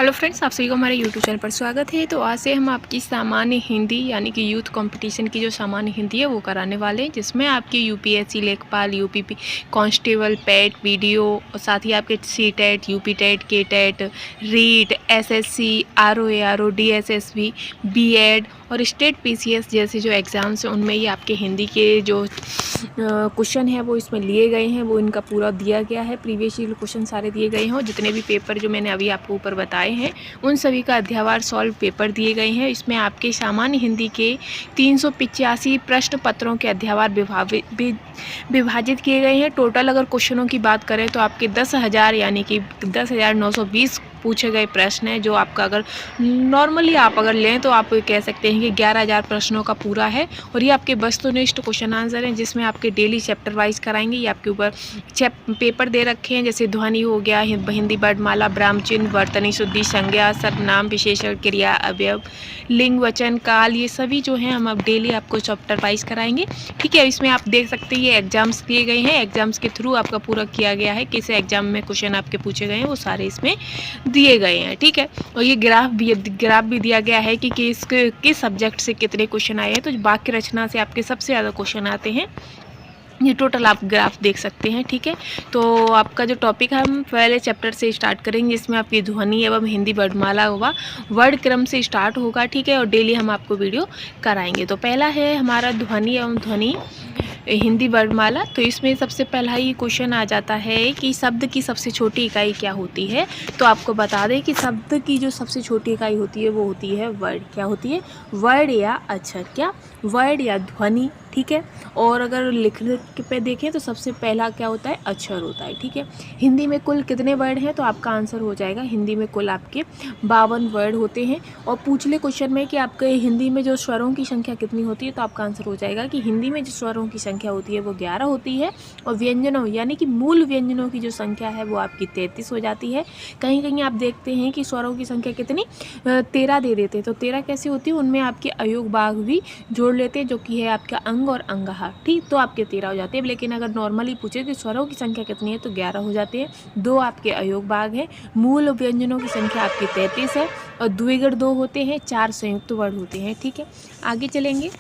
Hello friends, आप सभी को हमारे यूट्यूब चैनल पर स्वागत है। तो आज से हम आपकी सामान्य हिंदी यानी कि यूथ कंपटीशन की जो सामान्य हिंदी है वो कराने वाले हैं, जिसमें आपकी यूपीएससी लेखपाल, यूपीपी कांस्टेबल, पैट, वीडियो और साथ ही आपके C TET, UP TET, K TET, REET, SSC, RO DSSB, BEd और स्टेट पीसीएस जैसे जो एग्ज़ाम्स हैं उनमें ये आपके हिंदी के जो क्वेश्चन है वो इसमें लिए गए हैं, वो इनका पूरा दिया गया है। प्रीवियस ईयर क्वेश्चन सारे दिए गए हैं और जितने भी पेपर जो मैंने अभी आपको ऊपर बताए हैं उन सभी का अध्यावार सॉल्व पेपर दिए गए हैं। इसमें आपके सामान्य हिंदी के 385 प्रश्न पत्रों के अध्यावार विभाजित किए गए हैं। टोटल अगर क्वेश्चनों की बात करें तो आपके 10,000 यानी कि 10,920 पूछे गए प्रश्न हैं, जो आपका अगर नॉर्मली आप अगर लें तो आप कह सकते हैं कि 11,000 प्रश्नों का पूरा है। और ये आपके वस्तुनिष्ठ क्वेश्चन आंसर हैं, जिसमें आपके डेली चैप्टर वाइज कराएंगे। ये आपके ऊपर पेपर दे रखे हैं, जैसे ध्वनि हो गया, हिंदी वर्णमाला, ब्राह्मचिन्ह, वर्तनी शुद्धि, संज्ञा, सर्वनाम, विशेषण, क्रिया, अवयव, लिंग, वचन, काल, ये सभी जो हैं हम अब डेली आपको चैप्टर वाइज कराएंगे। ठीक है, इसमें आप देख सकते हैं ये एग्जाम्स दिए गए हैं, एग्जाम्स के थ्रू आपका पूरा किया गया है, किस एग्जाम में क्वेश्चन आपके पूछे गए हैं वो सारे इसमें दिए गए हैं। ठीक है, और ये ग्राफ भी दिया गया है कि किस सब्जेक्ट से कितने क्वेश्चन आए हैं। तो वाक्य रचना से आपके सबसे ज़्यादा क्वेश्चन आते हैं, ये टोटल आप ग्राफ देख सकते हैं। ठीक है, तो आपका जो टॉपिक है हम पहले चैप्टर से स्टार्ट करेंगे, जिसमें आपकी ध्वनि एवं हिंदी वर्णमाला होगा, वर्ड क्रम से स्टार्ट होगा। ठीक है, और डेली हम आपको वीडियो कराएंगे। तो पहला है हमारा ध्वनि एवं ध्वनि हिंदी वर्णमाला। तो इसमें सबसे पहला ही क्वेश्चन आ जाता है कि शब्द की सबसे छोटी इकाई क्या होती है। तो आपको बता दें कि शब्द की जो सबसे छोटी इकाई होती है वो होती है वर्ड। क्या होती है? वर्ड या अक्षर। क्या? वर्ड या ध्वनि। ठीक है, और अगर लिखने पे देखें तो सबसे पहला क्या होता है? अक्षर होता है। ठीक है, हिंदी में कुल कितने वर्ड हैं? तो आपका आंसर हो जाएगा हिंदी में कुल आपके 52 वर्ड होते हैं। और पूछ ले क्वेश्चन में कि आपके हिंदी में जो स्वरों की संख्या कितनी होती है, तो आपका आंसर हो जाएगा कि हिंदी में जो स्वरों की संख्या होती है वो 11 होती है, और व्यंजनों यानी कि मूल व्यंजनों की जो संख्या है वो आपकी 33 हो जाती है। कहीं कहीं आप देखते हैं कि स्वरों की संख्या कितनी 13 दे देते हैं। तो 13 कैसे होती है? उनमें आपके अयोग भाग भी जोड़ लेते हैं, जो कि है आपका अंग और अंगहा। ठीक, तो आपके 13 हो जाते हैं। लेकिन अगर नॉर्मली पूछे कि स्वरों की संख्या कितनी है, तो 11 हो जाते हैं। 2 आपके अयोग भाग हैं, मूल व्यंजनों की संख्या आपकी 33 है, और द्विगुण 2 होते हैं, 4 संयुक्त वर्ण होते हैं। ठीक है, आगे चलेंगे।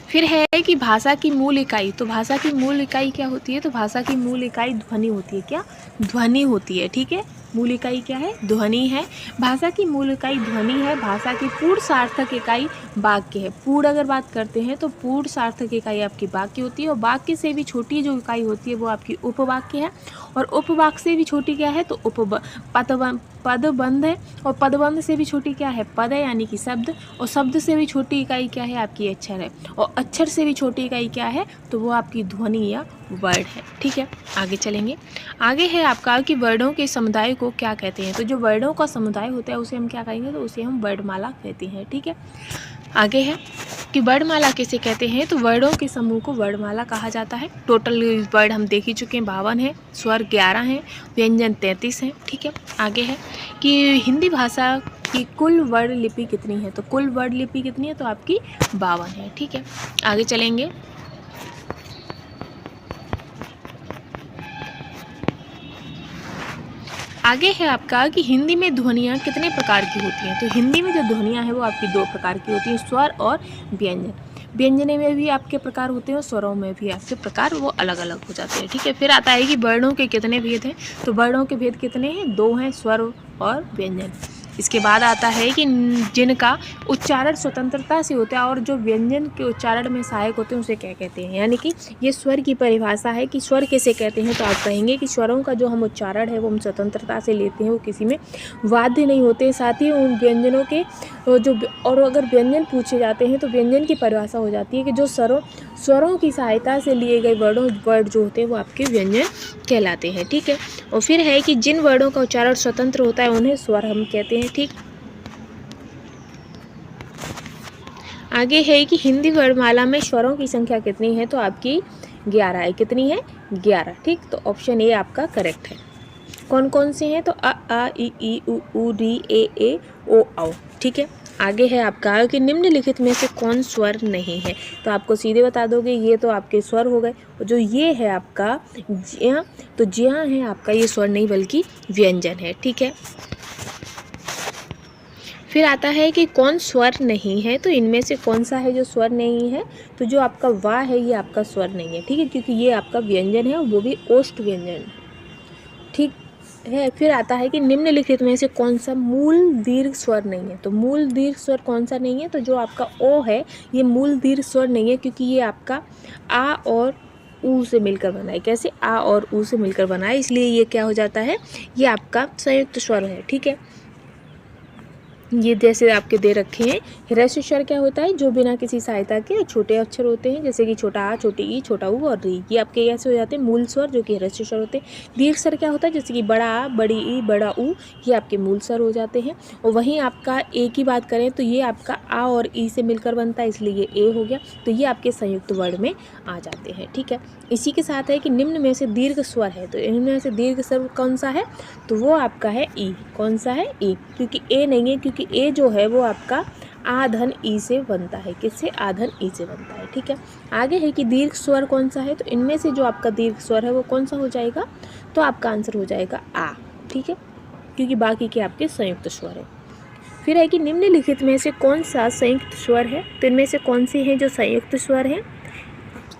फिर है कि भाषा की मूल इकाई। तो भाषा की मूल इकाई क्या होती है? तो भाषा की मूल इकाई ध्वनि होती है। क्या? ध्वनि होती है। ठीक है, मूल इकाई क्या है? ध्वनि है। भाषा की मूल इकाई ध्वनि है। भाषा की पूर्ण सार्थक इकाई वाक्य है। पूर्ण अगर बात करते हैं तो पूर्ण सार्थक इकाई आपकी वाक्य होती है, और वाक्य से भी छोटी जो इकाई होती है वो आपकी उपवाक्य है, और उपवाक्य से भी छोटी क्या है? तो पदबंध है, और पदबंध से भी छोटी क्या है? पद है, यानी कि शब्द, और शब्द से भी छोटी इकाई क्या है? आपकी अक्षर है, और अक्षर से भी छोटी इकाई क्या है? तो वो आपकी ध्वनि या वर्ड है। ठीक है, आगे चलेंगे। आगे है आपका कि वर्णों के समुदाय को क्या कहते हैं। तो जो वर्णों का समुदाय होता है उसे हम क्या कहेंगे? तो उसे हम वर्णमाला कहते हैं। ठीक है, आगे है कि वर्णमाला किसे कहते हैं। तो वर्णों के समूह को वर्णमाला कहा जाता है। टोटल वर्ड हम देख ही चुके हैं, 52 है, स्वर 11 हैं, व्यंजन 33 हैं। ठीक है, आगे है कि हिंदी भाषा की कुल वर्ण लिपि कितनी है। तो कुल वर्ण लिपि कितनी है? तो आपकी 52 है। ठीक है, आगे चलेंगे। आगे है आपका कि हिंदी में ध्वनियाँ कितने प्रकार की होती हैं। तो हिंदी में जो ध्वनियाँ हैं वो आपकी 2 प्रकार की होती हैं, स्वर और व्यंजन। व्यंजने में भी आपके प्रकार होते हैं और स्वरों में भी आपके प्रकार वो अलग अलग हो जाते हैं। ठीक है, फिर आता है कि वर्णों के कितने भेद हैं। तो वर्णों के भेद कितने हैं? 2 हैं, स्वर और व्यंजन। इसके बाद आता है कि जिनका उच्चारण स्वतंत्रता से होता है और जो व्यंजन के उच्चारण में सहायक होते हैं उसे क्या कहते हैं। यानी कि ये स्वर की परिभाषा है कि स्वर किसे कहते हैं। तो आप कहेंगे कि स्वरों का जो हम उच्चारण है वो हम स्वतंत्रता से लेते हैं, वो किसी में वाद्य नहीं होते। साथ ही उन व्यंजनों के जो, और अगर व्यंजन पूछे जाते हैं तो व्यंजन की परिभाषा हो जाती है कि जो स्वरों की सहायता से लिए गए वर्ड जो होते हैं वो आपके व्यंजन कहलाते हैं। ठीक है, और फिर है कि जिन वर्णों का उच्चारण स्वतंत्र होता है उन्हें स्वर हम कहते हैं। ठीक, आगे है कि हिंदी वर्णमाला में स्वरों की संख्या कितनी है। तो आपकी 11 है। कितनी है? 11। ठीक, तो ऑप्शन ए आपका करेक्ट है। कौन कौन से हैं? तो अ आ इ ई उ ऊ री ए ओ औ। ठीक है, आगे है आपका कि निम्नलिखित में से कौन स्वर नहीं है? तो आपको सीधे बता दोगे ये तो आपके स्वर हो गए। जो ये है आपका ज्या, तो ज्या है आपका ये स्वर नहीं बल्कि व्यंजन है। ठीक है, फिर आता है कि कौन स्वर नहीं है? तो इनमें से कौन सा है जो स्वर नहीं है? तो जो आपका वा है ये आपका स्वर नहीं है। ठीक है, क्योंकि ये आपका व्यंजन है, वो भी ओष्ठ व्यंजन। ठीक है, फिर आता है कि निम्नलिखित में से कौन सा मूल दीर्घ स्वर नहीं है? तो मूल दीर्घ स्वर कौन सा नहीं है? तो जो आपका ओ है ये मूल दीर्घ स्वर नहीं है, क्योंकि ये आपका आ और ऊ से मिलकर बना है। कैसे? आ और ऊ से मिलकर बना है, इसलिए ये क्या हो जाता है? ये आपका संयुक्त स्वर है। ठीक है, ये जैसे आपके दे रखे हैं। ह्रस्व स्वर क्या होता है? जो बिना किसी सहायता के छोटे अक्षर होते हैं, जैसे कि छोटा आ, छोटी ई, छोटा ऊ और री। ये आपके कैसे हो जाते हैं? मूल स्वर, जो कि ह्रस्व स्वर होते हैं। दीर्घ स्वर क्या होता है? जैसे कि बड़ा आ, बड़ी ई, बड़ा ऊ, ये आपके मूल स्वर हो जाते हैं। और वहीं आपका ए की बात करें तो ये आपका आ और ई से मिलकर बनता है, इसलिए ये ए हो गया। तो ये आपके संयुक्त वर्ण में आ जाते हैं। ठीक है, इसी के साथ है कि निम्न में से दीर्घ स्वर है। तो इनमें में से दीर्घ स्वर कौन सा है? तो वो आपका है ई। कौन सा है? ई, क्योंकि ए नहीं है, क्योंकि ए जो है वो आपका आ धन ई से बनता है। किससे? आ धन ई से बनता है। ठीक है, आगे है कि दीर्घ स्वर कौन सा है? तो इनमें से जो आपका दीर्घ स्वर है वो कौन सा हो जाएगा? तो आपका आंसर हो जाएगा आ। ठीक है, क्योंकि बाकी के आपके संयुक्त स्वर है। फिर है कि निम्नलिखित में से कौन सा संयुक्त स्वर है? तो इनमें से कौन से हैं जो संयुक्त स्वर हैं?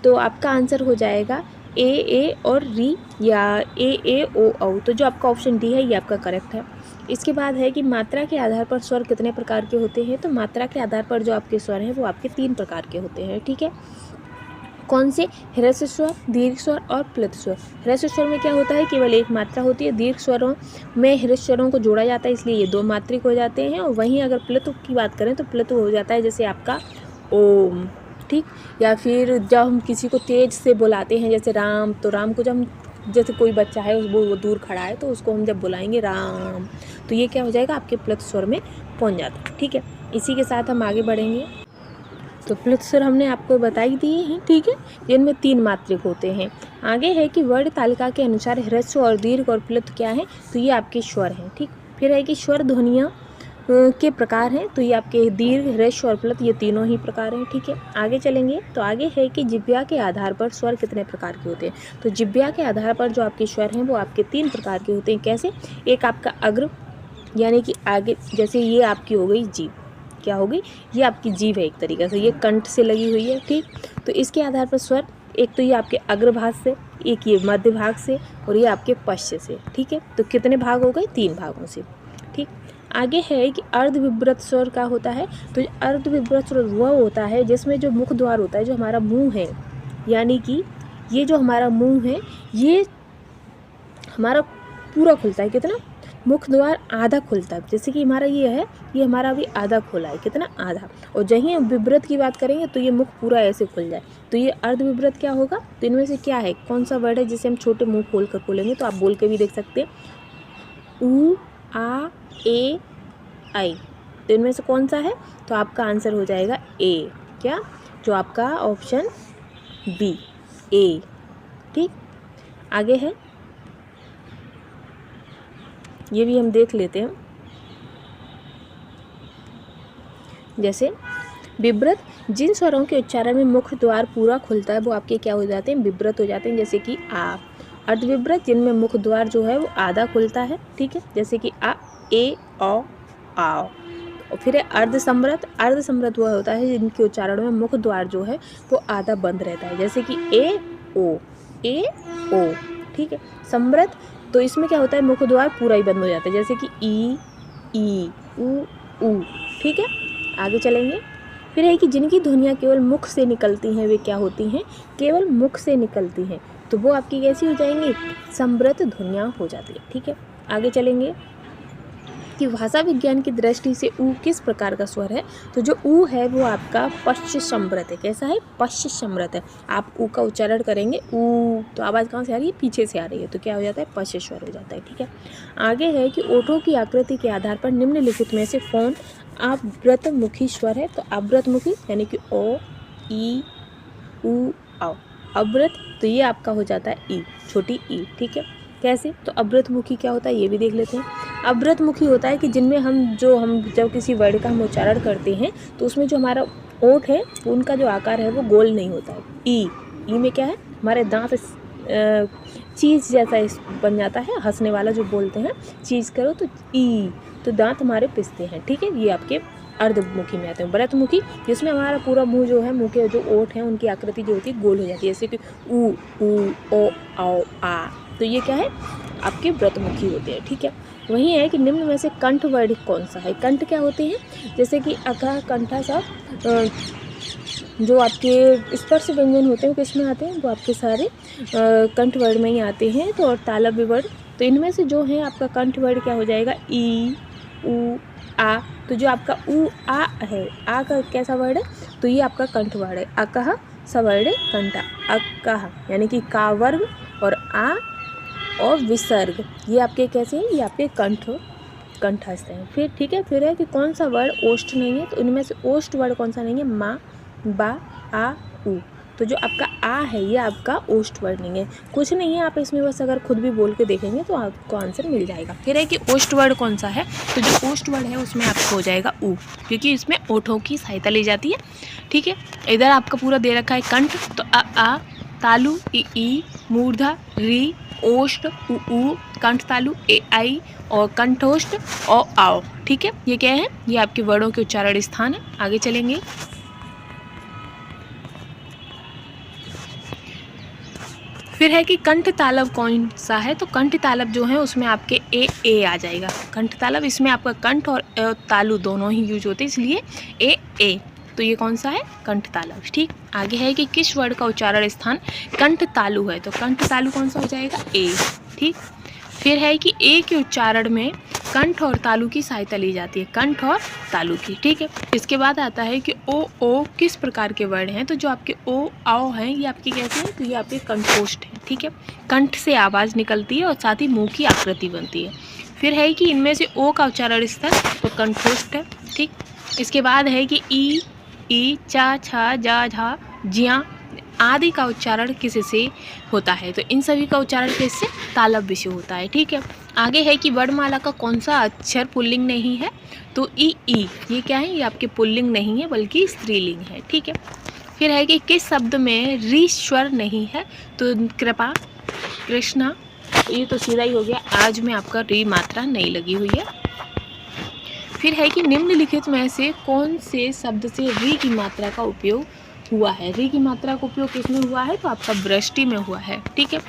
तो आपका आंसर हो जाएगा ए और री, या ए ओ औ। तो जो आपका ऑप्शन डी है ये आपका करेक्ट है। इसके बाद है कि मात्रा के आधार पर स्वर कितने प्रकार के होते हैं? तो मात्रा के आधार पर जो आपके स्वर हैं वो आपके 3 प्रकार के होते हैं। ठीक है, कौन से? ह्रस्व स्वर, दीर्घ स्वर और प्लुत स्वर। ह्रस्व स्वर में क्या होता है? केवल एक मात्रा होती है। दीर्घ स्वरों में ह्रस्व स्वरों को जोड़ा जाता है, इसलिए ये 2 मात्रिक हो जाते हैं। और वहीं अगर प्लुत की बात करें तो प्लुत हो जाता है जैसे आपका ओम। ठीक, या फिर जब हम किसी को तेज से बुलाते हैं, जैसे राम, तो राम को जब हम, जैसे कोई बच्चा है वो दूर खड़ा है तो उसको हम जब बुलाएंगे राम, तो ये क्या हो जाएगा? आपके प्लुत स्वर में पहुंच जाता है। ठीक है, इसी के साथ हम आगे बढ़ेंगे। तो प्लुत स्वर हमने आपको बताई दिए हैं। ठीक है, जिनमें 3 मात्रिक होते हैं। आगे है कि वर्ण तालिका के अनुसार ह्रस्व और दीर्घ और प्लुत क्या है? तो ये आपके स्वर हैं। ठीक, फिर है कि स्वर ध्वनियाँ के प्रकार हैं। तो ये आपके दीर्घ, ह्रस्व और प्लुत, ये तीनों ही प्रकार हैं। ठीक है, आगे चलेंगे। तो आगे है कि जिह्वा के आधार पर स्वर कितने प्रकार के होते हैं? तो जिह्वा के आधार पर जो आपके स्वर हैं वो आपके 3 प्रकार के होते हैं। कैसे? एक आपका अग्र, यानी कि आगे, जैसे ये आपकी हो गई जीभ। क्या होगी? ये आपकी जीभ है एक तरीके से, ये कंठ से लगी हुई है। ठीक, तो इसके आधार पर स्वर, एक तो ये आपके अग्रभाग से, एक ये मध्य भाग से, और ये आपके पश्च से। ठीक है, तो कितने भाग हो गए? 3 भागों से। ठीक, आगे है कि अर्धविव्रत स्वर क्या होता है? तो अर्धविव्रत स्वर वह होता है जिसमें जो मुख द्वार होता है, जो हमारा मुंह है, यानी कि ये जो हमारा मुंह है ये हमारा पूरा खुलता है। कितना? मुख द्वार आधा खुलता है। जैसे कि हमारा ये है, ये हमारा अभी आधा खुला है। कितना? आधा। और जहीं हम विव्रत की बात करेंगे तो ये मुख पूरा ऐसे खुल जाए, तो ये अर्धविव्रत क्या होगा? तो इनमें से क्या है? कौन सा वर्ड है जिसे हम छोटे मुंह खोल कर बोलेंगे? तो आप बोल के भी देख सकते हैं, ऊ, आ, ए, आई। तो इनमें से कौन सा है? तो आपका आंसर हो जाएगा ए। क्या? जो आपका ऑप्शन बी, ए। ठीक, आगे है, ये भी हम देख लेते हैं। जैसे विव्रत, जिन स्वरों के उच्चारण में मुख द्वार पूरा खुलता है वो आपके क्या हो जाते हैं? विव्रत हो जाते हैं। जैसे कि आ। अर्धविव्रत, जिनमें मुख द्वार जो है वो आधा खुलता है। ठीक है, जैसे कि आ, ए, औ, आओ। और फिर है अर्धसम्रत। अर्धसम्रत वह होता है जिनके उच्चारण में मुख द्वार जो है वो आधा बंद रहता है। जैसे कि ए, ओ, ए, ओ। ठीक है, सम्रत, तो इसमें क्या होता है? मुख द्वार पूरा ही बंद हो जाता है। जैसे कि ई, ऊ। ठीक है, आगे चलेंगे। फिर है कि जिनकी ध्वनियाँ केवल मुख से निकलती हैं वे क्या होती हैं? केवल मुख से निकलती हैं, तो वो आपकी कैसी हो जाएंगी? सम्रत ध्वनियाँ हो जाती है। ठीक है, आगे चलेंगे कि भाषा विज्ञान की दृष्टि से ऊ किस प्रकार का स्वर है? तो जो ऊ है वो आपका पश्च सम्रत है। कैसा है? पश्च सम्रत है। आप ऊ का उच्चारण करेंगे ऊ, तो आवाज़ कहाँ से आ रही है? पीछे से आ रही है, तो क्या हो जाता है? पश्च स्वर हो जाता है। ठीक है, आगे है कि ओठों की आकृति के आधार पर निम्नलिखित में से कौन अव्रतमुखी स्वर है? तो अव्रतमुखी यानी कि ओ, ई, ऊ, औ। अव्रत, तो ये आपका हो जाता है ई, छोटी ई। ठीक है, कैसे? तो अवृतमुखी क्या होता है ये भी देख लेते हैं। अवृतमुखी होता है कि जिनमें हम जब किसी वर्ड का हम उच्चारण करते हैं तो उसमें जो हमारा ओठ है उनका जो आकार है वो गोल नहीं होता है। ई में क्या है, हमारे दांत चीज़ जैसा बन जाता है, हंसने वाला जो बोलते हैं, चीज़ करो तो ई, तो दांत हमारे पिसते हैं। ठीक है, ये आपके अर्धमुखी में आते हैं। व्रतमुखी जिसमें हमारा पूरा मुंह जो है, मुंह के जो ओठ हैं उनकी आकृति जो होती है गोल हो जाती है, जैसे कि ऊ ओ आओ आ, तो ये क्या है आपके व्रतमुखी होते हैं। ठीक है, वही है कि निम्न में से कंठ वर्ड कौन सा है। कंठ क्या होते हैं, जैसे कि अका कंठा सा जो आपके स्पर्श व्यंजन होते हैं किस में आते हैं, वो आपके सारे कंठ वर्ड में ही आते हैं। तो और तालव्य वर्ड, तो इनमें से जो है आपका कंठ वर्ड क्या हो जाएगा, ई ऊ आ। तो जो आपका ऊ आ है, आ का कैसा वर्ड है, तो ये आपका कंठ वर्ड है। अकह सवर्णे कंठा, अकह यानी कि का वर्ग और आ और विसर्ग, ये आपके कैसे हैं, ये आपके कंठस्थ हैं। फिर ठीक है, फिर है कि कौन सा वर्ड ओष्ठ नहीं है, तो इनमें से ओष्ठ वर्ड कौन सा नहीं है, माँ बा आ ऊ। तो जो आपका आ है ये आपका ओष्ठ वर्ड नहीं है, कुछ नहीं है, आप इसमें बस अगर खुद भी बोल के देखेंगे तो आपको आंसर मिल जाएगा। फिर है कि ओष्ठ वर्ड कौन सा है, तो जो ओष्ठ वर्ड है उसमें आपको हो जाएगा ऊ, क्योंकि इसमें ओठों की सहायता ली जाती है। ठीक है, इधर आपका पूरा दे रखा है कंठ, तो आ तालु ई मूर्धा री ओष्ठ ऊ कंठ तालु ए आई और कंठोष्ठ ओ आओ। ठीक है, ये क्या है, ये आपके वर्डों के उच्चारण स्थान है। आगे चलेंगे, फिर है कि कंठ तालव कौन सा है, तो कंठ तालव जो है उसमें आपके ए आ जाएगा। कंठ तालव, इसमें आपका कंठ और तालु दोनों ही यूज होते हैं, इसलिए ए, तो ये कौन सा है, कंठ तालव। ठीक, आगे है कि किस वर्ड का उच्चारण स्थान कंठ तालु है, तो कंठ तालु कौन सा हो जाएगा, ए। ठीक, फिर है कि ए के उच्चारण में कंठ और तालु की सहायता ली जाती है, कंठ और तालु की। ठीक है, इसके बाद आता है कि ओ किस प्रकार के वर्ड हैं, तो जो आपके ओ आओ हैं ये आपके कैसे हैं, तो ये आपके कंठोष्ठ हैं। ठीक है, कंठ से आवाज़ निकलती है और साथ ही मुंह की आकृति बनती है। फिर है कि इनमें से ओ का उच्चारण स्थल तो कंठोष्ठ है। ठीक, इसके बाद है कि ई चा छा जा झा जिया आदि का उच्चारण किससे होता है, तो इन सभी का उच्चारण किससे, तालव्य से होता है। ठीक है, आगे है कि वर्णमाला का कौन सा अक्षर पुल्लिंग नहीं है, तो ई ये क्या है, ये आपके पुल्लिंग नहीं है बल्कि स्त्रीलिंग है। ठीक है, फिर है कि किस शब्द में री स्वर नहीं है, तो कृपा कृष्णा, ये तो सीधा ही हो गया, आज में आपका री मात्रा नहीं लगी हुई है। फिर है कि निम्नलिखित में से कौन से शब्द से री की मात्रा का उपयोग हुआ है, री की मात्रा का उपयोग किसमें हुआ है, तो आपका वृष्टि में हुआ है। ठीक है,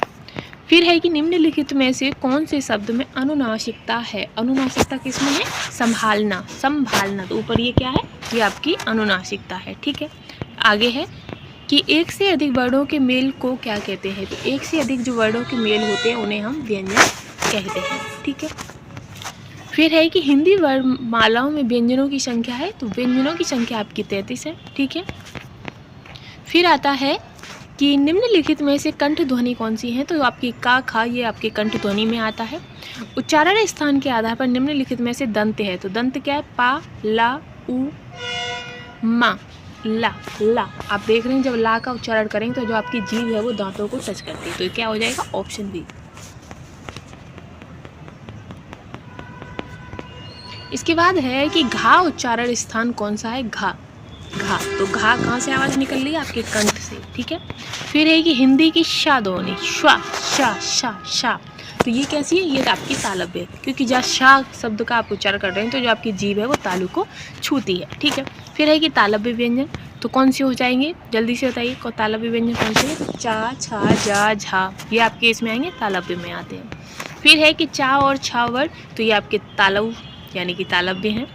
फिर है कि निम्नलिखित में से कौन से शब्द में अनुनासिकता है, अनुनासिकता किसमें है, संभालना, तो ऊपर ये क्या है, ये आपकी अनुनासिकता है। ठीक है, आगे है कि एक से अधिक वर्णों के मेल को क्या कहते हैं, तो एक से अधिक जो वर्णों के मेल होते हैं उन्हें हम व्यंजन कहते हैं। ठीक है, फिर है कि हिंदी वर्णमालाओं में व्यंजनों की संख्या है, तो व्यंजनों की संख्या आपकी 33 है। ठीक है, फिर आता है कि निम्नलिखित में से कंठ ध्वनि कौन सी है, तो आपकी का खा ये आपके कंठ ध्वनि में आता है। उच्चारण स्थान के आधार पर निम्नलिखित में से दंत है, तो दंत क्या है, पा ला उ मा ला। आप देख रहे हैं जब ला का उच्चारण करेंगे तो जो आपकी जीभ है वो दांतों को टच करती है, तो क्या हो जाएगा, ऑप्शन बी। इसके बाद है कि घा उच्चारण स्थान कौन सा है, घा, तो घा कहाँ से आवाज़ निकल रही है, आपके कंठ से। ठीक है, फिर है कि हिंदी की शा ध्वनि, श्वा शा शा शा, तो ये कैसी है, ये आपकी तालव्य है, क्योंकि जहाँ शा शब्द का आप उच्चारण कर रहे हैं तो जो आपकी जीभ है वो तालु को छूती है। ठीक है, फिर है कि तालव्य व्यंजन, तो कौन से हो जाएंगे, जल्दी से बताइए, तालव्य व्यंजन कौन से है, चा छा जा झा, ये आपके इसमें आएंगे, तालव्य में आते हैं। फिर है कि चा और छा वर्ड, तो ये आपके तालव यानी कि तालव्य हैं।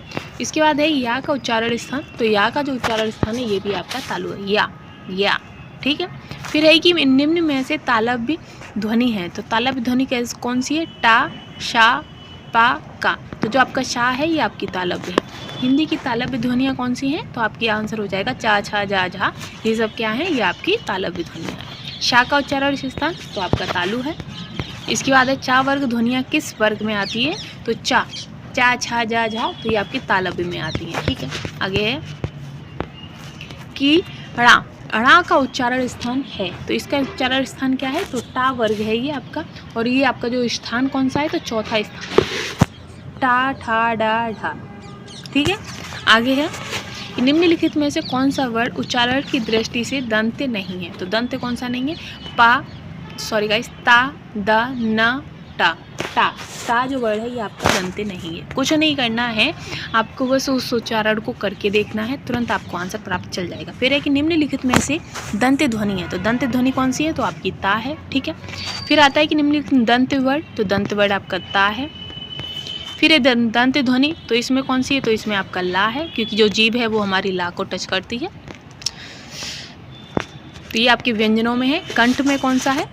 इसके बाद है या का उच्चारण स्थान, तो या का जो उच्चारण स्थान है ये भी आपका तालु है, या। ठीक है, फिर है कि निम्न में से तालव्य ध्वनि है, तो तालव्य ध्वनि कौन सी है, टा शा पा का, तो जो आपका शा है ये आपकी तालव्य है। हिंदी की तालव्य ध्वनियाँ कौन सी हैं, तो आपकी आंसर हो जाएगा चा छा जा झा, ये सब क्या है, ये आपकी तालव्य ध्वनियाँ है। शा का उच्चारण स्थान तो आपका तालु है। इसके बाद है चा वर्ग ध्वनियाँ किस वर्ग में आती है, तो चा छा जा झा, तो ये आपकी तालव्य में आती है। ठीक है, आगे है कि ड़ा, ड़ा का उच्चारण स्थान है, तो इसका उच्चारण स्थान क्या है, तो टा वर्ग है ये आपका। और ये आपका जो स्थान कौन सा है, तो चौथा स्थान, टा ठा डा ढा। ठीक है, आगे है निम्नलिखित में से कौन सा वर्ड उच्चारण की दृष्टि से दंत नहीं है, तो दंत कौन सा नहीं है, ता द न टा। टा जो वर्ड है ये आपका दंत नहीं है। कुछ नहीं करना है, आपको बस उस उच्चारण को करके देखना है, तुरंत आपको आंसर प्राप्त चल जाएगा। फिर है कि निम्नलिखित में से दंत ध्वनि है, तो दंत ध्वनि कौन सी है, तो आपकी ता है। ठीक है, फिर आता है कि निम्नलिखित दंत वर्ड, तो दंत वर्ड आपका ता है। फिर है दंत ध्वनि, तो इसमें कौन सी है, तो इसमें आपका ला है, क्योंकि जो जीभ है वो हमारी ला को टच करती है। तो ये आपके व्यंजनों में है। कंठ में कौन सा है,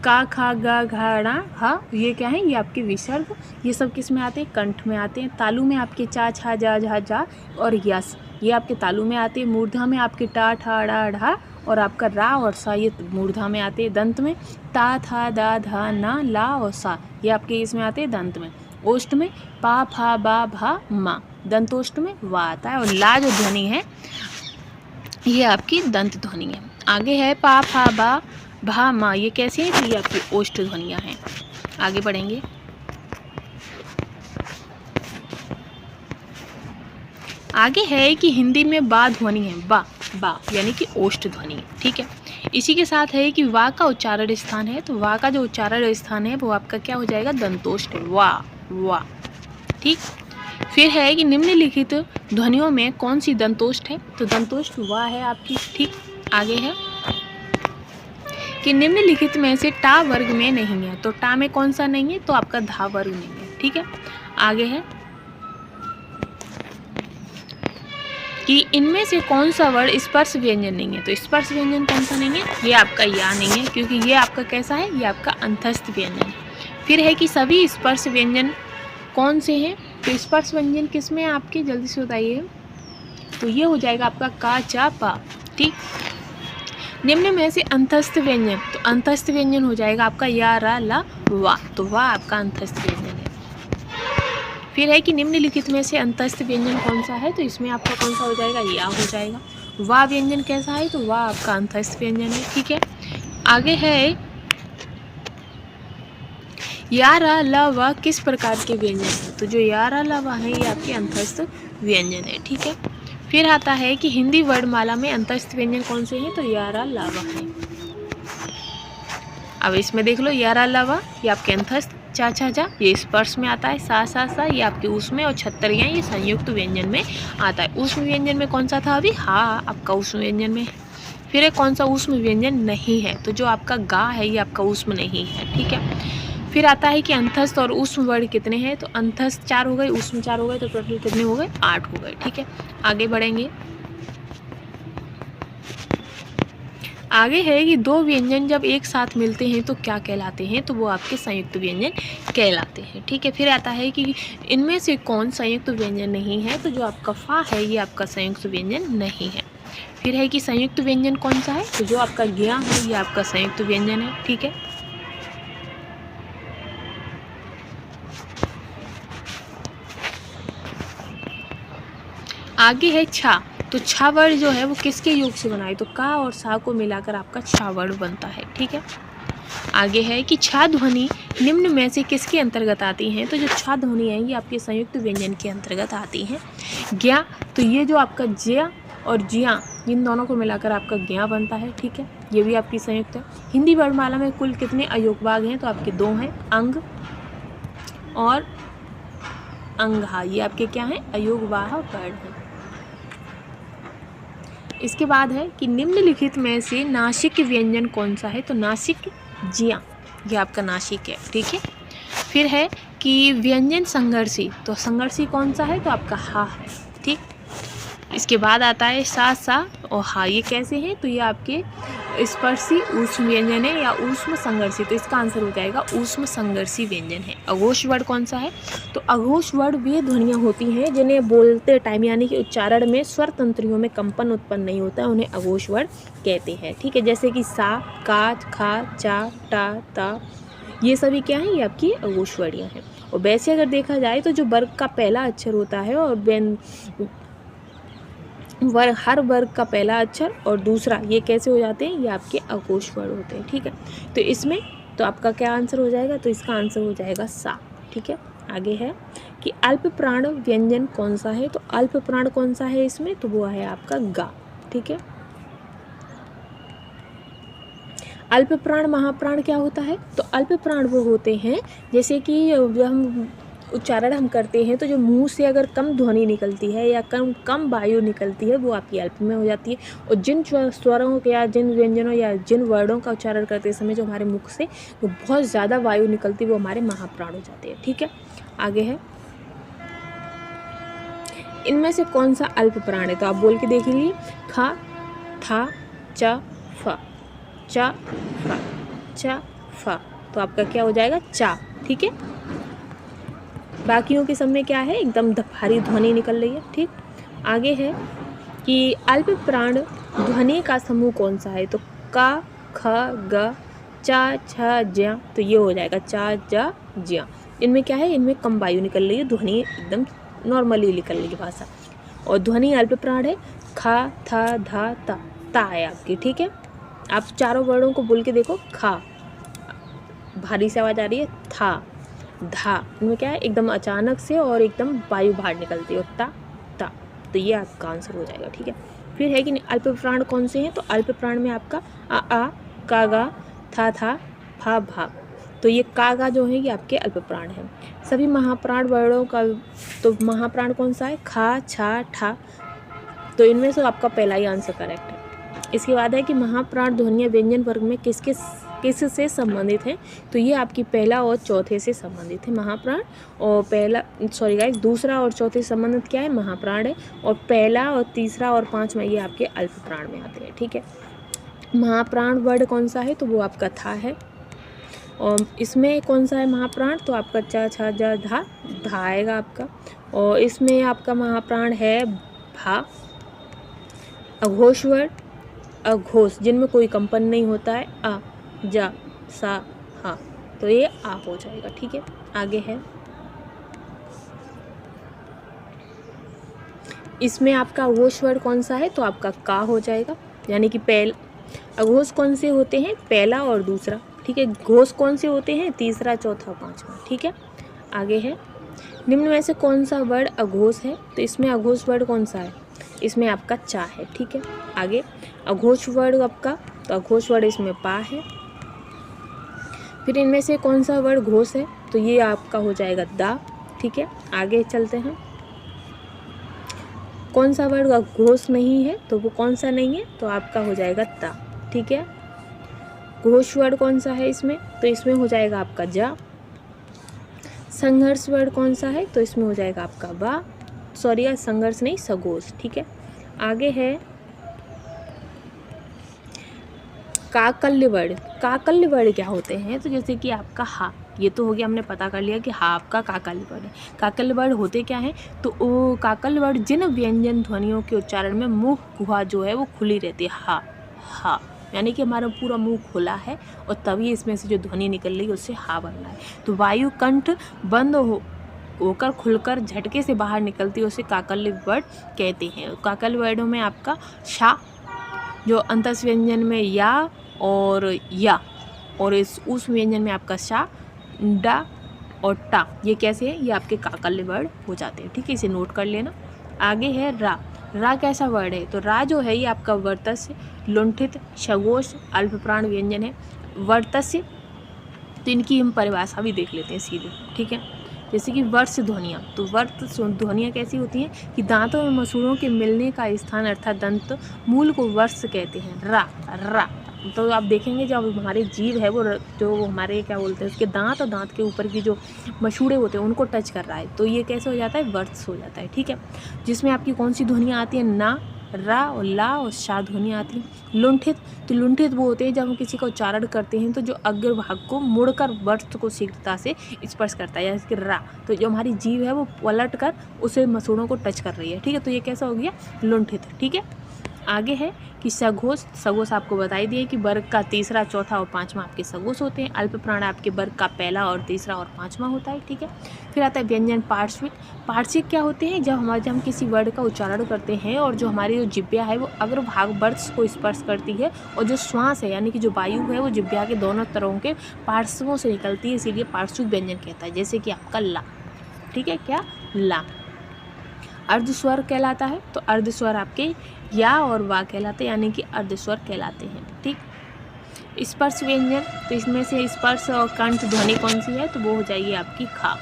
का खा गा घा ड़ा हा, ये क्या है, ये आपके विसर्ग, ये सब किस में आते हैं, कंठ में आते हैं। तालु में आपके चा छा जा झा जा और यस, ये आपके तालु में आते हैं। मूर्धा में आपके टा ठा डा ढा और आपका रा और सा, ये मूर्धा में आते हैं। दंत में ता था दा धा ना ला और सा, ये आपके इसमें आते हैं दंत में। ओष्ठ में पा फा बा भा मा, दंतोष्ठ में वा आता है। और ला जो ध्वनि है ये आपकी दंत ध्वनि है। आगे है पा फा बा भा मा, ये कैसी है, तो ये आपकी ओष्ठ ध्वनियाँ हैं। आगे बढ़ेंगे, आगे है कि हिंदी में बा ध्वनि है, बा यानी कि ओष्ठ ध्वनि। ठीक है, इसी के साथ है कि वा का उच्चारण स्थान है, तो वा का जो उच्चारण स्थान है वो आपका क्या हो जाएगा, दंतोष्ठ, वा। ठीक, फिर है कि निम्नलिखित ध्वनियों में कौन सी दंतोष्ठ है, तो दंतोष्ठ वा है आपकी। ठीक, आगे है कि निम्नलिखित में से टा वर्ग में नहीं है, तो टा में कौन सा नहीं है, तो आपका धा वर्ग नहीं है। ठीक है, आगे है कि इनमें से कौन सा वर्ड स्पर्श व्यंजन नहीं है, तो स्पर्श व्यंजन कौन सा नहीं है, ये आपका या नहीं है, क्योंकि ये आपका कैसा है, ये आपका अंतस्थ व्यंजन है। फिर है कि सभी स्पर्श व्यंजन कौन से हैं, तो स्पर्श व्यंजन किस में है आपके, जल्दी से बताइए, तो ये हो जाएगा आपका का चा पा। ठीक, निम्न में से अंतस्थ व्यंजन, तो अंतस्थ व्यंजन हो जाएगा आपका या रा ला वा, तो वा आपका अंतस्थ व्यंजन है। फिर है कि निम्नलिखित में से अंतस्थ व्यंजन कौन सा है, तो इसमें आपका कौन सा हो जाएगा, या हो जाएगा। वा व्यंजन कैसा है, तो वा आपका अंतस्थ व्यंजन है। ठीक है, आगे है या रा ला वा किस प्रकार के व्यंजन है, तो जो या रा ला वा है ये आपके अंतस्थ व्यंजन है। ठीक है, फिर आता है कि हिंदी वर्णमाला में अंतस्थ व्यंजन कौन से हैं, तो या रा ला वा है। अब इसमें देख लो, या रा ला वा ये आपके अंतस्थ, चा छा जा ये स्पर्श में आता है, सा सा सा ये आपके ऊष्म और छत्तरियाँ ये संयुक्त व्यंजन में आता है। ऊष्म व्यंजन में कौन सा था अभी, हाँ आपका ऊष्म व्यंजन में। फिर एक कौन सा ऊष्म व्यंजन नहीं है, तो जो आपका गा है ये आपका ऊष्म नहीं है। ठीक है, फिर आता है कि अंतस्थ और ऊष्म वर्ण कितने हैं, तो अंतस्थ 4 हो गए, ऊष्म 4 हो गए, तो टोटल कितने हो गए, 8 हो गए। ठीक है, आगे बढ़ेंगे, आगे है कि दो व्यंजन जब एक साथ मिलते हैं तो क्या कहलाते हैं, तो वो आपके संयुक्त व्यंजन कहलाते हैं। ठीक है, फिर आता है कि इनमें से कौन संयुक्त व्यंजन नहीं है, तो जो आपका फा है ये आपका संयुक्त व्यंजन नहीं है। फिर है कि संयुक्त व्यंजन कौन सा है, तो जो आपका ज्ञा है ये आपका संयुक्त व्यंजन है। ठीक है, आगे है छा, तो छा वर्ड जो है वो किसके योग से बना है, तो का और सा को मिलाकर आपका छा वर्ड बनता है। ठीक है, आगे है कि छा ध्वनि निम्न में से किसके अंतर्गत आती हैं, तो जो छा ध्वनि है ये आपके संयुक्त व्यंजन के अंतर्गत आती हैं। ज्ञा, तो ये जो आपका ज्या और जिया इन दोनों को मिलाकर आपका ज्ञा बनता है। ठीक है, ये भी आपकी संयुक्त है। हिंदी वर्णमाला में कुल कितने अयोगवाग हैं, तो आपके 2 हैं, अंग और अंगहा, ये आपके क्या हैं, अयोगवाह वर्ण हैं। इसके बाद है कि निम्नलिखित में से नासिक व्यंजन कौन सा है, तो नासिक जिया ये आपका नासिक है। ठीक है, फिर है कि व्यंजन संघर्षी, तो संघर्षी कौन सा है, तो आपका हा है। ठीक, इसके बाद आता है सा सा और हा, ये कैसे हैं, तो ये आपके स्पर्शी ऊष्म व्यंजन है या ऊष्म संघर्षी, तो इसका आंसर हो जाएगा ऊष्म संघर्षी व्यंजन है। अघोष वर्ड कौन सा है, तो अघोष वर्ड वे ध्वनियाँ होती हैं जिन्हें बोलते टाइम यानी कि उच्चारण में स्वर तंत्रियों में कंपन उत्पन्न नहीं होता है, उन्हें अघोष वर्ड कहते हैं। ठीक है, जैसे कि सा, का, खा, चा, टा, ता, ये सभी क्या हैं, ये आपकी अघोष वर्डियाँ हैं। और वैसे अगर देखा जाए तो जो वर्ग का पहला अक्षर होता है और वर्ग, हर वर्ग का पहला अक्षर और दूसरा, ये कैसे हो जाते हैं, ये आपके अघोष वर्ण होते हैं। ठीक है, तो इसमें तो आपका क्या आंसर हो जाएगा, तो इसका आंसर हो जाएगा सा। ठीक है, आगे है कि अल्प प्राण व्यंजन कौन सा है, तो अल्प प्राण कौन सा है इसमें, तो वो है आपका गा। ठीक है, अल्प प्राण महाप्राण क्या होता है, तो अल्प प्राण वो होते हैं जैसे कि जब हम उच्चारण हम करते हैं तो जो मुंह से अगर कम ध्वनि निकलती है या कम वायु निकलती है वो आपकी अल्प में हो जाती है, और जिन स्वरों या जिन व्यंजनों या जिन वर्णों का उच्चारण करते समय जो हमारे मुख से वो बहुत ज़्यादा वायु निकलती है वो हमारे महाप्राण हो जाते हैं। ठीक है, आगे है इनमें से कौन सा अल्प प्राण है, तो आप बोल के देख लीजिए, खा, था, च, फ, चा, फा, चा, फा, तो आपका क्या हो जाएगा, चा। ठीक है, बाकियों के सब में क्या है, एकदम भारी ध्वनि निकल रही है। ठीक, आगे है कि अल्प प्राण ध्वनि का समूह कौन सा है, तो का, ख, ग, चा, छ, ज्या, तो ये हो जाएगा चा, जा, ज्या। इनमें क्या है, इनमें कम वायु निकल रही है, ध्वनि एकदम नॉर्मली निकल रही है भाषा, और ध्वनि अल्प प्राण है खा, था, धा, ता है आपकी। ठीक है, आप चारों वर्णों को बोल के देखो, खा भारी से आवाज़ आ रही है, था, धा, इनमें क्या है, एकदम अचानक से और एकदम वायु बाहर निकलती है, ता, तो ये आपका आंसर हो जाएगा। ठीक है, फिर है कि अल्प प्राण कौन से हैं, तो अल्प प्राण में आपका आ, का, गा, था, फा, भा, तो ये का, गा जो है ये आपके अल्प प्राण हैं। सभी महाप्राण वर्णों का, तो महाप्राण कौन सा है, खा, छा, ठा, तो इनमें से आपका पहला ही आंसर करेक्ट है। इसके बाद है कि महाप्राण ध्वनियाँ व्यंजन वर्ग में किस से संबंधित है, तो ये आपकी पहला और चौथे से संबंधित है महाप्राण, और दूसरा और चौथे संबंधित क्या है, महाप्राण है, और पहला और तीसरा और पांचवा ये आपके अल्प प्राण में आते हैं। ठीक है, महाप्राण वर्ड कौन सा है, तो वो आपका था है, और इसमें कौन सा है महाप्राण, तो आपका चा, छा, जा, धा आएगा आपका, और इसमें आपका महाप्राण है भा। अघोष वर्ड, अघोष जिनमें कोई कंपन नहीं होता है, आ, जा, सा, हा, तो ये आ हो जाएगा। ठीक है, आगे है इसमें आपका अघोष वर्ड कौन सा है, तो आपका का हो जाएगा, यानी कि अघोष कौन से होते हैं, पहला और दूसरा। ठीक है, घोष कौन से होते हैं, तीसरा, चौथा, पांचवा। ठीक है, आगे है निम्न में से कौन सा वर्ड अघोष है, तो इसमें अघोष वर्ड कौन सा है, इसमें आपका चा है। ठीक है, आगे अघोष वर्ड आपका, तो अघोष वर्ड इसमें पा है। फिर इनमें से कौन सा वर्ड घोष है, तो ये आपका हो जाएगा दा। ठीक है, आगे चलते हैं, कौन सा वर्ड घोष नहीं है, तो वो कौन सा नहीं है, तो आपका हो जाएगा ता। ठीक है, घोष वर्ड कौन सा है इसमें, तो इसमें हो जाएगा आपका जा। संघर्ष वर्ड कौन सा है, तो इसमें हो जाएगा आपका बा, संघर्ष नहीं, सघोष। ठीक है, आगे है काकल्य वर्ड। काकल्य वर्ड क्या होते हैं, तो जैसे कि आपका हा, ये तो हो गया, हमने पता कर लिया कि हा आपका काकल्य वर्ड है। काकल्य वर्ड होते क्या हैं, तो वो काकल्य वर्ड जिन व्यंजन ध्वनियों के उच्चारण में मुंह गुहा जो है वो खुली रहती है, हा, यानी कि हमारा पूरा मुंह खुला है और तभी इसमें से जो ध्वनि निकल रही है उससे हा बन रहा है, तो वायु कंठ बंद होकर खुलकर झटके से बाहर निकलती है, उसे काकल्य वर्ड कहते हैं। काकल्य वर्डों में आपका शा, जो अंतस व्यंजन में या और उस व्यंजन में आपका शा, डा और टा, ये कैसे है, ये आपके काकल्य वर्ड हो जाते हैं। ठीक है, इसे नोट कर लेना। आगे है रा कैसा वर्ड है, तो रा जो है ये आपका वर्तस्य, लुंठित, शगोष, अल्प प्राण व्यंजन है। वर्तस्य, तो इनकी हम परिभाषा भी देख लेते हैं सीधे। ठीक है, जैसे कि वर्ष ध्वनियाँ, तो वर्त ध्वनियाँ कैसी होती हैं कि दांतों में मसूड़ों के मिलने का स्थान अर्थात दंत मूल को वर्ष कहते हैं। रा, तो आप देखेंगे जब हमारे जीव है वो जो हमारे क्या बोलते हैं उसके दांत और दांत के ऊपर की जो मसूड़े होते हैं उनको टच कर रहा है, तो ये कैसे हो जाता है, वर्ष हो जाता है। ठीक है, जिसमें आपकी कौन सी ध्वनियाँ आती हैं, ना, रा और ला और शा ध्वनियाँ आती हैं। लुंठित, तो लुंठित वो होते हैं जब हम किसी का उच्चारण करते हैं तो जो अग्र भाग को मुड़कर वर्ष को शीघ्रता से स्पर्श करता है, जैसे कि रा, तो जो हमारी जीव है वो पलट कर उसे मसूड़ों को टच कर रही है। ठीक है, तो ये कैसा हो गया, लुंठित। ठीक है, आगे है कि सघोष। सघोष आपको बताई दिए कि वर्ग का तीसरा, चौथा और पांचवा आपके सघोष होते हैं। अल्प प्राण आपके वर्ग का पहला और तीसरा और पांचवा होता है, ठीक है। फिर आता है व्यंजन पार्श्विक। पार्श्विक क्या होते हैं? जब हम किसी वर्ड का उच्चारण करते हैं और जो हमारी जो जिह्वा है वो अग्रभाग वर्ष को स्पर्श करती है, और जो श्वास है यानी कि जो वायु है वो जिह्वा के दोनों तरफ के पार्श्वों से निकलती है, इसीलिए पार्श्विक व्यंजन कहता है। जैसे कि आपका ला, ठीक है, क्या? ला। अर्धस्वर कहलाता है, तो अर्धस्वर आपके या और वा कहलाते हैं, यानी कि अर्धस्वर कहलाते हैं, ठीक। स्पर्श व्यंजन, तो इसमें से स्पर्श और कंठ ध्वनि कौन सी है? तो वो हो जाएगी आपकी खा।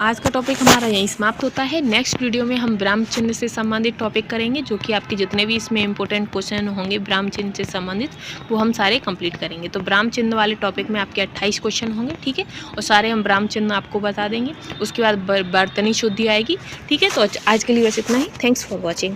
आज का टॉपिक हमारा यहीं समाप्त होता है। नेक्स्ट वीडियो में हम ब्राह्म चिन्ह से संबंधित टॉपिक करेंगे, जो कि आपके जितने भी इसमें इंपॉर्टेंट क्वेश्चन होंगे ब्राह्म चिन्ह से संबंधित, वो हम सारे कंप्लीट करेंगे। तो ब्राह्म चिन्ह वाले टॉपिक में आपके 28 क्वेश्चन होंगे, ठीक है, और सारे हम ब्राह्म चिन्ह आपको बता देंगे। उसके बाद बर्तनी शुद्धि आएगी, ठीक है। तो आज के लिए बस इतना ही। Thanks for watching.